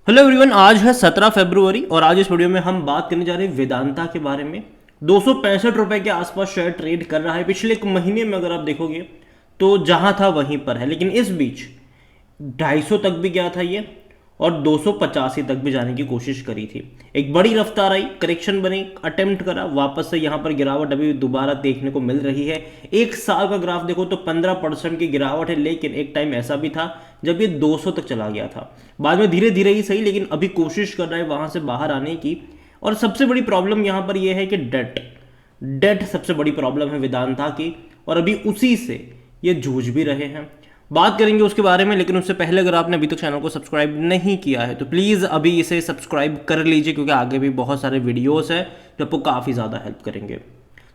Hello everyone, आज है 17 फरवरी और आज इस वीडियो में हम बात करने जा रहे हैं वेदांता के बारे में। 265 रुपए के आसपास शेयर ट्रेड कर रहा है। पिछले एक महीने में अगर आप देखोगे तो जहां था वहीं पर है, लेकिन इस बीच 250 तक भी गया था ये और 285 तक भी जाने की कोशिश करी थी। एक बड़ी रफ्तार आई, करेक्शन बनी, अटेम्प्ट करा, वापस से यहां पर गिरावट अभी दोबारा देखने को मिल रही है। एक साल का ग्राफ देखो तो 15% की गिरावट है, लेकिन एक टाइम ऐसा भी था जब ये 200 तक चला गया था। बाद में धीरे धीरे ही सही, लेकिन अभी कोशिश कर रहा है वहां से बाहर आने की। और सबसे बड़ी प्रॉब्लम यहां पर यह है कि डेट सबसे बड़ी प्रॉब्लम है वेदांता की, और अभी उसी से ये जूझ भी रहे हैं। बात करेंगे उसके बारे में, लेकिन उससे पहले अगर आपने अभी तक चैनल को सब्सक्राइब नहीं किया है तो प्लीज़ अभी इसे सब्सक्राइब कर लीजिए, क्योंकि आगे भी बहुत सारे वीडियोस हैं जो आपको काफ़ी ज़्यादा हेल्प करेंगे।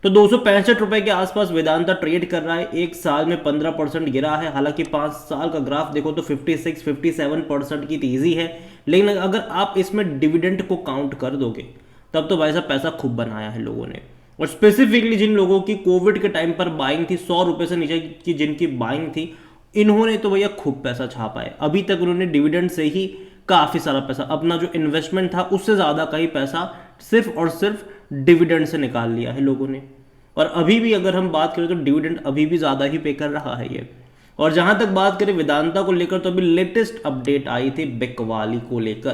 तो 265 रुपए के आसपास वेदांता ट्रेड कर रहा है। एक साल में 15% गिरा है। हालांकि 5 साल का ग्राफ देखो तो 56-57% की तेजी है, लेकिन अगर आप इसमें डिविडेंड को काउंट कर दोगे तब तो भाई साहब पैसा खूब बनाया है लोगों ने। और स्पेसिफिकली जिन लोगों की कोविड के टाइम पर बाइंग थी, 100 रुपए से नीचे की जिनकी बाइंग थी, इन्होंने तो भैया खूब पैसा छापा है। अभी तक उन्होंने डिविडेंड से ही काफ़ी सारा पैसा, अपना जो इन्वेस्टमेंट था उससे ज़्यादा का ही पैसा सिर्फ और सिर्फ डिविडेंड से निकाल लिया है लोगों ने। और अभी भी अगर हम बात करें तो डिविडेंड अभी भी ज़्यादा ही पे कर रहा है ये। और जहाँ तक बात करें वेदांता को लेकर, तो अभी लेटेस्ट अपडेट आई थी बिकवाली को लेकर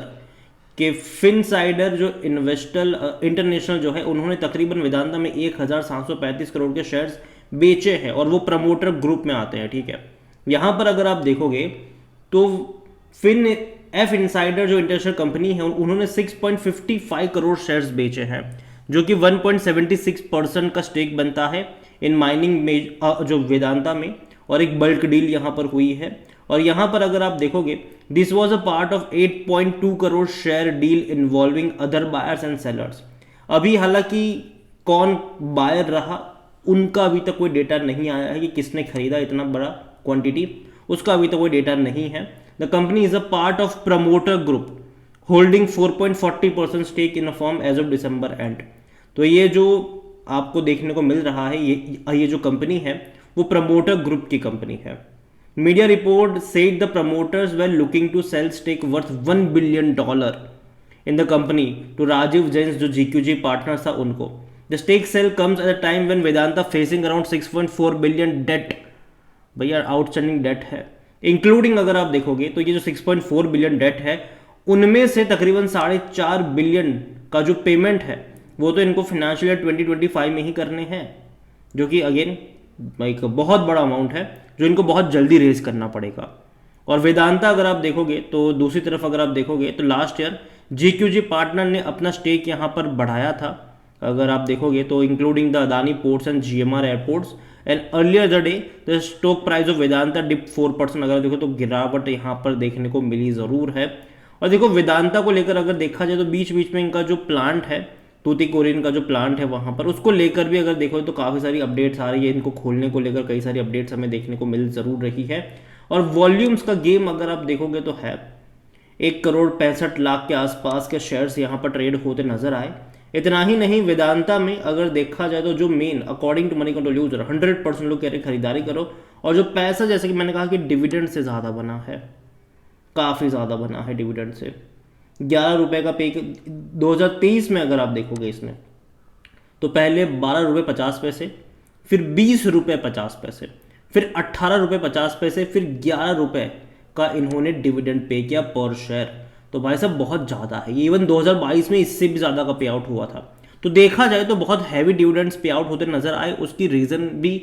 कि फिनसाइडर जो इन्वेस्टर इंटरनेशनल जो है, उन्होंने तकरीबन वेदांता में 1735 करोड़ के शेयर्स बेचे हैं, और वो प्रमोटर ग्रुप में आते हैं। ठीक है, यहां पर अगर आप देखोगे तो एफ इनसाइडर जो इंटरनेशनल कंपनी है, उन्होंने 6.55 करोड़ शेयर्स बेचे हैं, जो कि 1.76% का स्टेक बनता है इन माइनिंग में जो वेदांता में, और एक बल्क डील यहां पर हुई है। और यहां पर अगर आप देखोगे, this was a part of 8.2 crore share deal involving other buyers and sellers. अभी हालांकि कौन बायर रहा उनका अभी तक कोई डेटा नहीं आया है कि किसने खरीदा इतना बड़ा क्वांटिटी, उसका अभी तक कोई डेटा नहीं है। The company is a part of promoter group holding 4.40% stake in a form as of December end. तो ये जो आपको देखने को मिल रहा है, ये जो कंपनी है वो प्रमोटर ग्रुप की कंपनी है। Media report said the promoters were looking to sell stake worth $1 billion in the company to Rajiv Jain जो जीक्यूजी पार्टनर था उनको। The stake sale comes at a time when Vedanta facing around 6.4 billion debt. भैया outstanding debt है, including अगर आप देखोगे तो ये जो 6.4 बिलियन डेट है, उनमें से तकरीबन 4.5 बिलियन का जो पेमेंट है वो तो इनको फाइनेंशियल ईयर 2025 में ही करने हैं, जो कि अगेन एक बहुत बड़ा अमाउंट है जो इनको बहुत जल्दी रेज करना पड़ेगा। और वेदांता अगर आप देखोगे तो दूसरी तरफ अगर आप देखोगे तो लास्ट ईयर जीक्यूजी पार्टनर ने अपना स्टेक यहाँ पर बढ़ाया था। अगर आप देखोगे तो including the Adani ports and GMR airports, and earlier the day the stock price of Vedanta dip 4%। अगर देखो तो गिरावट यहाँ पर देखने को मिली ज़रूर है। और देखो वेदांता को लेकर अगर देखा जाए तो बीच बीच में इनका जो प्लांट है, तूतीकोरिन का जो प्लांट है वहाँ पर, उसको लेकर भी अगर देखो तो काफ़ी सारी अपडेट्स आ रही है। इनको खोलने को लेकर कई सारी अपडेट्स हमें देखने को मिल ज़रूर रही है। और वॉल्यूम्स का गेम अगर आप देखोगे तो है 1,65,00,000 के आसपास के शेयर्स यहाँ पर ट्रेड होते नजर आए। इतना ही नहीं, वेदांता में अगर देखा जाए तो जो main according to money control user 100% लोग कह रहे खरीदारी करो, और जो पैसा जैसे कि मैंने कहा कि डिविडेंड से ज़्यादा बना है, काफ़ी ज़्यादा बना है डिविडेंड से। 11 रुपये का पे 2023 में अगर आप देखोगे इसने तो पहले 12 रुपये 50 पैसे, फिर 20 रुपये 50 पैसे, फिर 18 रुपये 50 पैसे, फिर 11 रुपये का इन्होंने डिविडेंड पे किया पर शेयर। तो भाई साहब बहुत ज़्यादा है। इवन 2022 में इससे भी ज़्यादा का पे आउट हुआ था। तो देखा जाए तो बहुत हैवी डिविडेंड्स पे आउट होते नजर आए। उसकी रीज़न भी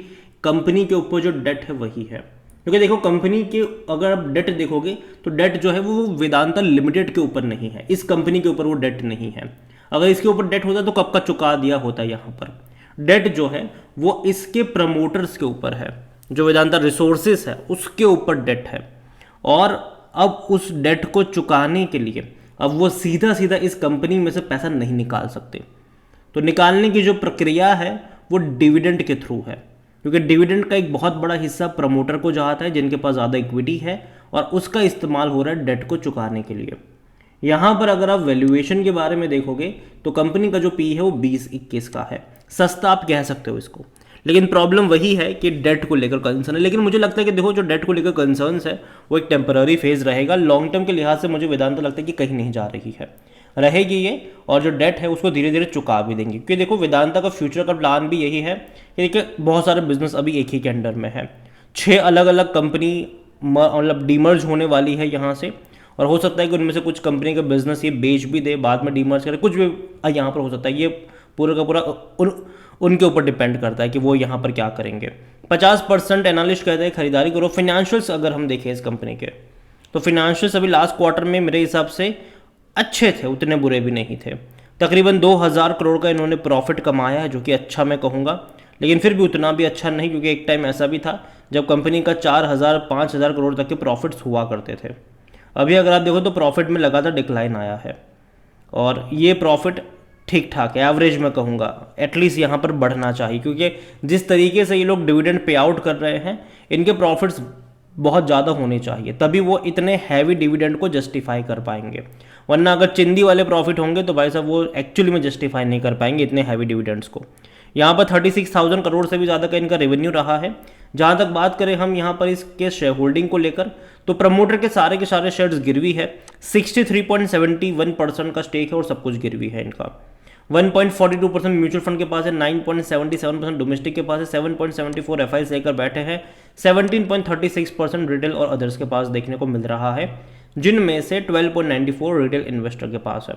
कंपनी के ऊपर जो डेट है वही है, क्योंकि देखो कंपनी के अगर आप डेट देखोगे तो डेट जो है वो वेदांता लिमिटेड के ऊपर नहीं है, इस कंपनी के ऊपर वो डेट नहीं है। अगर इसके ऊपर डेट होता तो कब का चुका दिया होता। यहाँ पर डेट जो है वो इसके प्रमोटर्स के ऊपर है, जो वेदांता रिसोर्सेस है उसके ऊपर डेट है। और अब उस डेट को चुकाने के लिए अब वो सीधा सीधा इस कंपनी में से पैसा नहीं निकाल सकते। तो निकालने की जो प्रक्रिया है वो डिविडेंड के थ्रू है, क्योंकि डिविडेंड का एक बहुत बड़ा हिस्सा प्रमोटर को जाता है जिनके पास ज़्यादा इक्विटी है, और उसका इस्तेमाल हो रहा है डेट को चुकाने के लिए। यहाँ पर अगर आप वैल्यूएशन के बारे में देखोगे तो कंपनी का जो पी है वो 20-21 का है, सस्ता आप कह सकते हो इसको। लेकिन प्रॉब्लम वही है कि डेट को लेकर कंसर्न है। लेकिन मुझे लगता है कि देखो, जो डेट को लेकर कंसर्न्स है वो एक टेम्पररी फेज रहेगा। लॉन्ग टर्म के लिहाज से मुझे वेदांता लगता है कि कहीं नहीं जा रही है, रहेगी ये, और जो डेट है उसको धीरे धीरे चुका भी देंगे। क्योंकि देखो, वेदांता का फ्यूचर का प्लान भी यही है कि देखिए, बहुत सारे बिजनेस अभी एक ही के अंडर में है, 6 अलग अलग कंपनी मतलब डीमर्ज होने वाली है यहाँ से, और हो सकता है कि उनमें से कुछ कंपनी का बिजनेस ये बेच भी दे, बाद में डीमर्ज करे, कुछ भी यहाँ पर हो सकता है। ये पूरा का पूरा उनके ऊपर डिपेंड करता है कि वो यहाँ पर क्या करेंगे। 50% एनालिस्ट कहते हैं खरीदारी करो। फाइनेंशियल्स अगर हम देखें इस कंपनी के, तो फाइनेंशियल्स अभी लास्ट क्वार्टर में मेरे हिसाब से अच्छे थे, उतने बुरे भी नहीं थे। तकरीबन 2000 करोड़ का इन्होंने प्रॉफिट कमाया है, जो कि अच्छा मैं कहूँगा, लेकिन फिर भी उतना भी अच्छा नहीं, क्योंकि एक टाइम ऐसा भी था जब कंपनी का 4000-5000 करोड़ तक के प्रॉफिट्स हुआ करते थे। अभी अगर आप देखो तो प्रॉफिट में लगातार डिक्लाइन आया है, और ये प्रॉफिट ठीक ठाक है, एवरेज मैं कहूँगा। एटलीस्ट यहाँ पर बढ़ना चाहिए, क्योंकि जिस तरीके से ये लोग डिविडेंड पे आउट कर रहे हैं, इनके प्रॉफिट्स बहुत ज़्यादा होने चाहिए, तभी वो इतने हैवी डिविडेंड को जस्टिफाई कर पाएंगे। वरना अगर चिंदी वाले प्रॉफिट होंगे तो भाई साहब वो एक्चुअली में जस्टिफाई नहीं कर पाएंगे इतने हैवी डिविडेंड्स को। यहाँ पर 36,000 करोड़ से भी ज़्यादा का इनका रेवेन्यू रहा है। जहाँ तक बात करें हम यहाँ पर इसके शेयर होल्डिंग को लेकर, तो प्रमोटर के सारे शेयर्स गिरवी है। 63.71% का स्टेक है और सब कुछ गिरवी है इनका। 1.42% म्यूचुअल फंड के पास है, 9.77% डोमेस्टिक के पास है, 7.74 एफआई लेकर बैठे हैं, 17.36% रिटेल और अदर्स के पास देखने को मिल रहा है, जिनमें से 12.94 रिटेल इन्वेस्टर के पास है।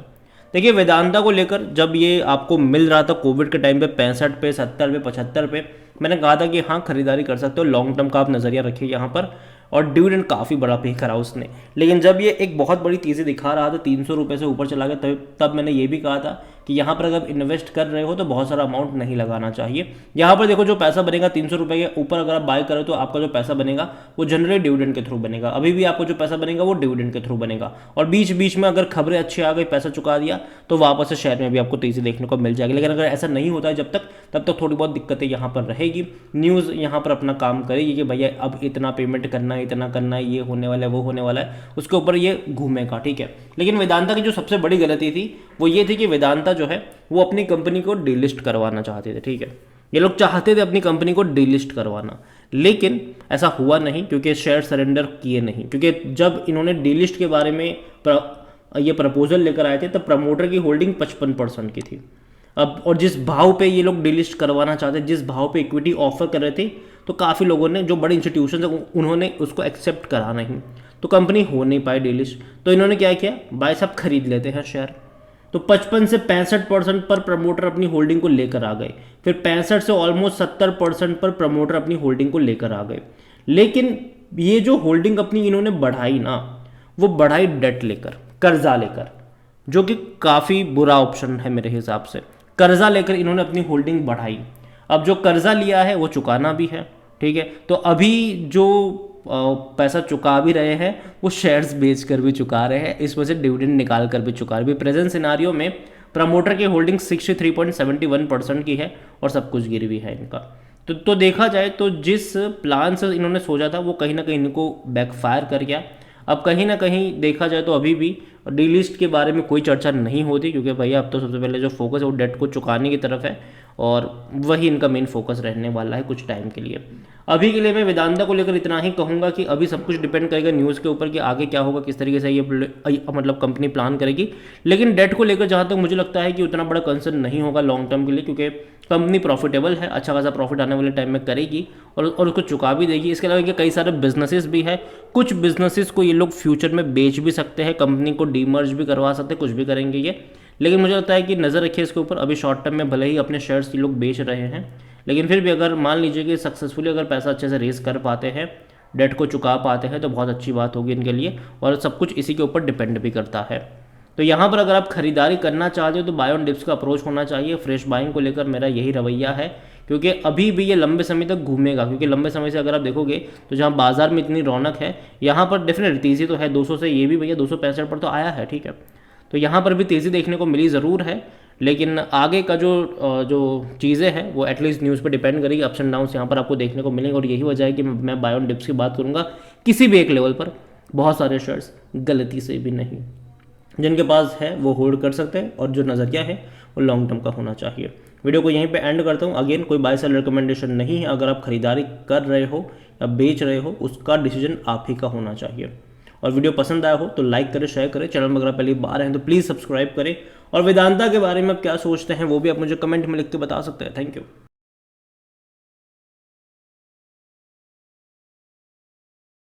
देखिए, वेदांता को लेकर जब ये आपको मिल रहा था कोविड के टाइम पे 65 पे, 70 पे, 75 पे, मैंने कहा था कि हाँ खरीदारी कर सकते हो, लॉन्ग टर्म का आप नज़रिया रखिए यहाँ पर, और डिविडेंड काफ़ी बड़ा पे करा उसने। लेकिन जब ये एक बहुत बड़ी तेज़ी दिखा रहा था, 300 रुपये से ऊपर चला गया, तब मैंने ये भी कहा था कि यहाँ पर अगर इन्वेस्ट कर रहे हो तो बहुत सारा अमाउंट नहीं लगाना चाहिए। यहाँ पर देखो, जो पैसा बनेगा 300 रुपये के ऊपर अगर आप बाय करो तो आपका जो पैसा बनेगा वो जनरली डिविडेंड के थ्रू बनेगा। अभी भी आपको जो पैसा बनेगा वो डिविडेंड के थ्रू बनेगा, और बीच बीच में अगर खबरें अच्छी आ गई, पैसा चुका दिया, तो वापस से शेयर में भी आपको तेज़ी देखने को मिल जाएगी। लेकिन अगर ऐसा नहीं होता है तब तक थोड़ी बहुत दिक्कतें यहाँ पर रहेगी। न्यूज़ यहाँ पर अपना काम करेगी कि भैया अब इतना पेमेंट करना है, इतना करना है, ये होने वाला है, वो होने वाला है, उसके ऊपर ये घूमेगा, ठीक है। लेकिन वेदांता की जो सबसे बड़ी गलती थी वो ये थी कि वेदांता जो है वो अपनी कंपनी को डीलिस्ट करवाना चाहते थे, ठीक है। ये लोग चाहते थे अपनी कंपनी को डीलिस्ट करवाना, लेकिन ऐसा हुआ नहीं, क्योंकि शेयर सरेंडर किए नहीं। क्योंकि जब इन्होंने डीलिस्ट के बारे में ये प्रपोजल लेकर आए थे, तब प्रमोटर की होल्डिंग 55% की थी। अब और जिस भाव पे ये लोग डीलिस्ट करवाना चाहते, जिस भाव पे इक्विटी ऑफर कर रहे थे, तो काफ़ी लोगों ने, जो बड़े इंस्टीट्यूशन है, उन्होंने उसको एक्सेप्ट करा नहीं, तो कंपनी हो नहीं पाई डीलिस्ट। तो इन्होंने क्या किया, भाई साहब खरीद लेते हैं शेयर। तो 55 से 65% पर प्रमोटर अपनी होल्डिंग को लेकर आ गए, फिर 65 से ऑलमोस्ट 70% पर प्रमोटर अपनी होल्डिंग को लेकर आ गए। लेकिन ये जो होल्डिंग अपनी इन्होंने बढ़ाई ना, वो बढ़ाई डेट लेकर, कर्जा लेकर, जो कि काफ़ी बुरा ऑप्शन है मेरे हिसाब से। कर्जा लेकर इन्होंने अपनी होल्डिंग बढ़ाई। अब जो कर्जा लिया है वो चुकाना भी है, ठीक है। तो अभी जो पैसा चुका भी रहे हैं वो शेयर्स बेच कर भी चुका रहे हैं, इस वजह से डिविडेंड निकाल कर भी चुका रहे हैं। प्रेजेंट सिनारियो में प्रमोटर की होल्डिंग 63.71% की है और सब कुछ गिरवी है इनका। तो देखा जाए तो जिस प्लान से इन्होंने सोचा था वो कहीं ना कहीं इनको बैकफायर कर गया। अब कहीं ना कहीं देखा जाए तो अभी भी डीलिस्ट के बारे में कोई चर्चा नहीं होती, क्योंकि भैया अब तो सबसे पहले जो फोकस है वो डेट को चुकाने की तरफ है, और वही इनका मेन फोकस रहने वाला है कुछ टाइम के लिए। अभी के लिए मैं वेदांता को लेकर इतना ही कहूँगा कि अभी सब कुछ डिपेंड करेगा न्यूज़ के ऊपर कि आगे क्या होगा, किस तरीके से ये मतलब कंपनी प्लान करेगी। लेकिन डेट को लेकर जहाँ तक मुझे लगता है कि उतना बड़ा कंसर्न नहीं होगा लॉन्ग टर्म के लिए, क्योंकि कंपनी प्रॉफिटेबल है, अच्छा खासा प्रॉफिट आने वाले टाइम में करेगी और उसको चुका भी देगी। इसके अलावा कई सारे बिजनेसेस भी है, कुछ बिजनेसेस को ये लोग फ्यूचर में बेच भी सकते हैं, कंपनी को डीमर्ज भी करवा सकते हैं, कुछ भी करेंगे ये। लेकिन मुझे लगता है कि नज़र रखिए इसके ऊपर। अभी शॉर्ट टर्म में भले ही अपने शेयर्स ये लोग बेच रहे हैं, लेकिन फिर भी अगर मान लीजिए कि सक्सेसफुली अगर पैसा अच्छे से रेस कर पाते हैं, डेट को चुका पाते हैं, तो बहुत अच्छी बात होगी इनके लिए, और सब कुछ इसी के ऊपर डिपेंड भी करता है। तो यहाँ पर अगर आप खरीदारी करना चाहते हो तो बाय ऑन डिप्स का अप्रोच होना चाहिए। फ्रेश बाइंग को लेकर मेरा यही रवैया है, क्योंकि अभी भी ये लंबे समय तक घूमेगा। क्योंकि लंबे समय से अगर आप देखोगे तो जहाँ बाजार में इतनी रौनक है, यहाँ पर डेफिनेट तेज़ी तो है। 200 से ये भी भैया 265 पर तो आया है, ठीक है। तो यहाँ पर भी तेज़ी देखने को मिली ज़रूर है, लेकिन आगे का जो चीज़ें हैं वो एटलीस्ट न्यूज़ पर डिपेंड करेगी। अप्स एंड डाउन्स यहाँ पर आपको देखने को मिलेंगे, और यही वजह है कि मैं बाय ऑन डिप्स की बात करूँगा किसी भी एक लेवल पर। बहुत सारे शेयर्स गलती से भी नहीं। जिनके पास है वो होल्ड कर सकते हैं, और जो नज़रिया है वो लॉन्ग टर्म का होना चाहिए। वीडियो को यहीं पे एंड करता हूँ। अगेन कोई बाय सेल रिकमेंडेशन नहीं है। अगर आप खरीदारी कर रहे हो या बेच रहे हो, उसका डिसीजन आप ही का होना चाहिए। और वीडियो पसंद आया हो तो लाइक करें, शेयर करें। चैनल में अगर आप पहली बार हैं तो प्लीज़ सब्सक्राइब करें। और वेदांता के बारे में आप क्या सोचते हैं वो भी आप मुझे कमेंट में लिख के बता सकते हैं। Thank you.